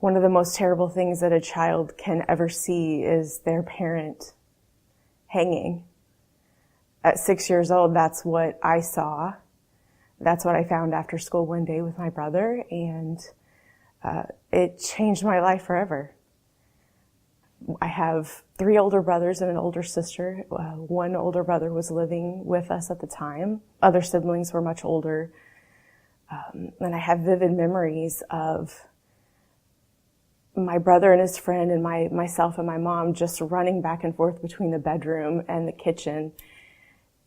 One of the most terrible things that a child can ever see is their parent hanging. At 6 years old, that's what I saw. That's what I found after school one day with my brother, and it changed my life forever. I have 3 older brothers and an older sister. One older brother was living with us at the time. Other siblings were much older. And I have vivid memories of my brother and his friend and myself and my mom just running back and forth between the bedroom and the kitchen,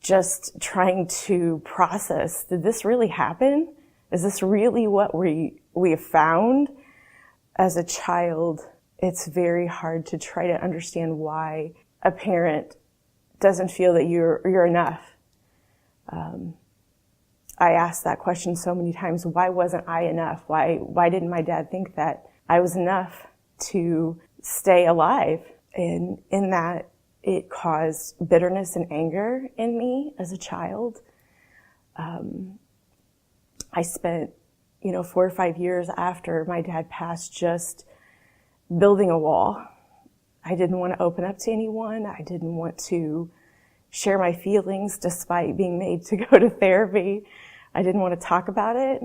just trying to process, did this really happen? Is this really what we have found? As a child, it's very hard to try to understand why a parent doesn't feel that you're enough. I asked that question so many times. Why wasn't I enough? Why didn't my dad think that I was enough to stay alive? And in that, it caused bitterness and anger in me as a child. I spent, 4 or 5 years after my dad passed just building a wall. I didn't want to open up to anyone. I didn't want to share my feelings despite being made to go to therapy. I didn't want to talk about it.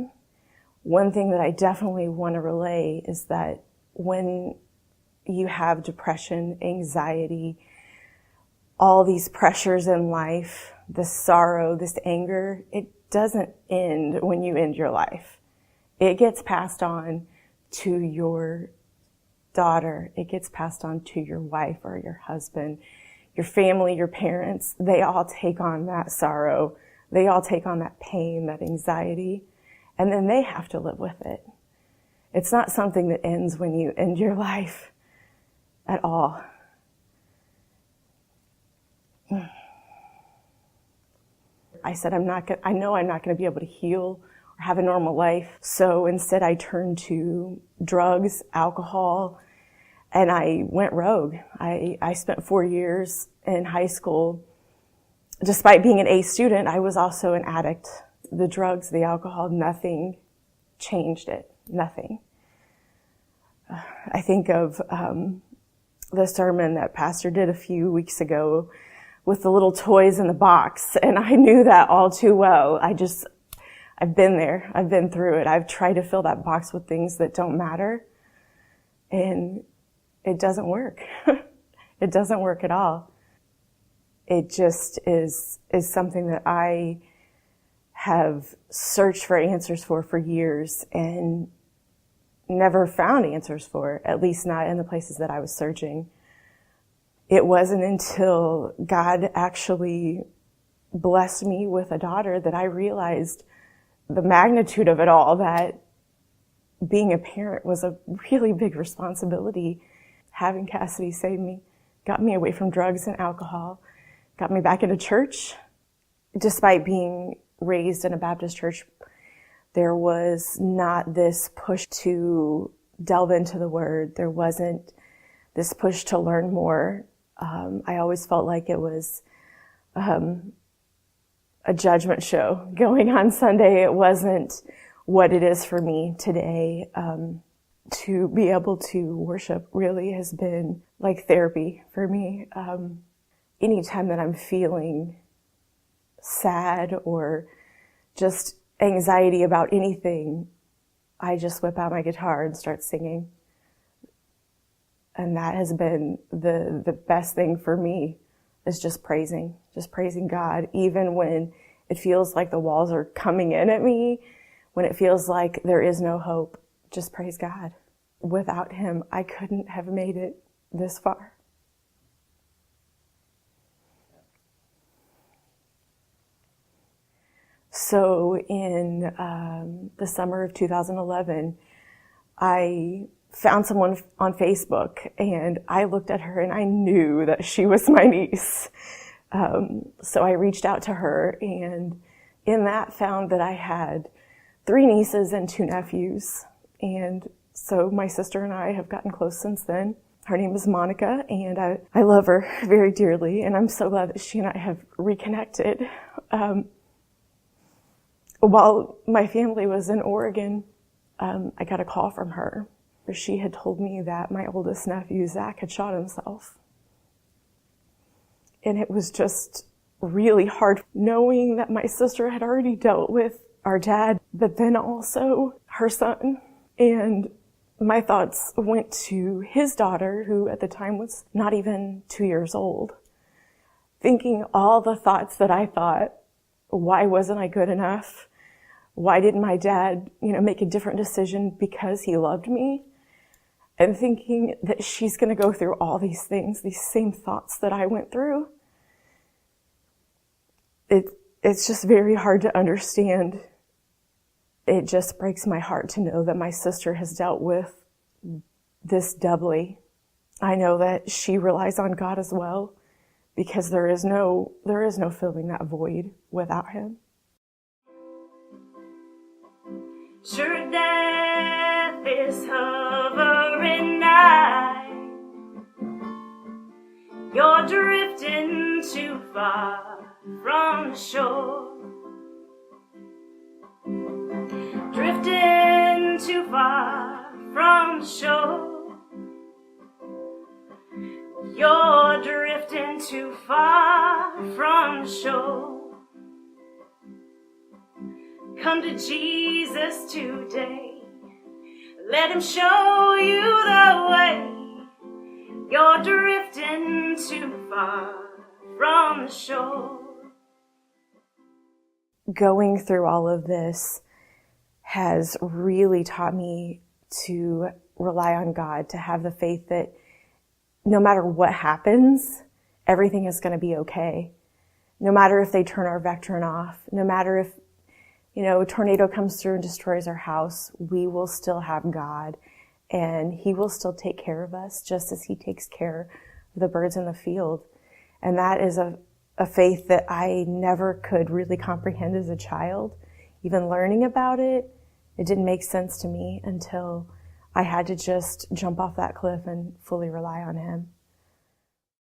One thing that I definitely want to relay is that when you have depression, anxiety, all these pressures in life, this sorrow, this anger, it doesn't end when you end your life. It gets passed on to your daughter. It gets passed on to your wife or your husband, your family, your parents. They all take on that sorrow. They all take on that pain, that anxiety, and then they have to live with it. It's not something that ends when you end your life at all. I said, I know I'm not going to be able to heal or have a normal life. So instead I turned to drugs, alcohol, and I went rogue. I spent 4 years in high school. Despite being an A student, I was also an addict. The drugs, the alcohol, nothing changed it. Nothing. I think of the sermon that Pastor did a few weeks ago with the little toys in the box, and I knew that all too well. I've been there. I've been through it. I've tried to fill that box with things that don't matter, and it doesn't work. It doesn't work at all. It just is something that I have searched for answers for years and never found answers for, at least not in the places that I was searching. It wasn't until God actually blessed me with a daughter that I realized the magnitude of it all, that being a parent was a really big responsibility. Having Cassidy save me, got me away from drugs and alcohol, got me back into church. Despite being raised in a Baptist church, there was not this push to delve into the Word. There wasn't this push to learn more. I always felt like it was a judgment show going on Sunday. It wasn't what it is for me today. To be able to worship really has been like therapy for me. Anytime that I'm feeling sad or just anxiety about anything, I just whip out my guitar and start singing. And that has been the best thing for me, is just praising God, even when it feels like the walls are coming in at me, when it feels like there is no hope. Just praise God. Without Him, I couldn't have made it this far. So in the summer of 2011, I found someone on Facebook, and I looked at her and I knew that she was my niece. So I reached out to her, and in that found that I had 3 nieces and 2 nephews. And so my sister and I have gotten close since then. Her name is Monica, and I love her very dearly, and I'm so glad that she and I have reconnected. While my family was in Oregon, I got a call from her. she had told me that my oldest nephew, Zach, had shot himself. And it was just really hard knowing that my sister had already dealt with our dad, but then also her son. And my thoughts went to his daughter, who at the time was not even 2 years old, thinking all the thoughts that I thought. Why wasn't I good enough? Why didn't my dad, make a different decision because he loved me? And thinking that she's going to go through all these things, these same thoughts that I went through. It's just very hard to understand. It just breaks my heart to know that my sister has dealt with this doubly. I know that she relies on God as well, because there is no filling that void without him. Sure, death is hovering nigh. You're drifting too far from the shore. Drifting too far from the shore. You're drifting too far from the shore. Come to Jesus today. Let him show you the way. You're drifting too far from the shore. Going through all of this has really taught me to rely on God, to have the faith that no matter what happens, everything is going to be okay. No matter if they turn our Vectron off, no matter if, a tornado comes through and destroys our house, we will still have God, and he will still take care of us just as he takes care of the birds in the field. And that is a faith that I never could really comprehend as a child. Even learning about it, it didn't make sense to me until I had to just jump off that cliff and fully rely on him.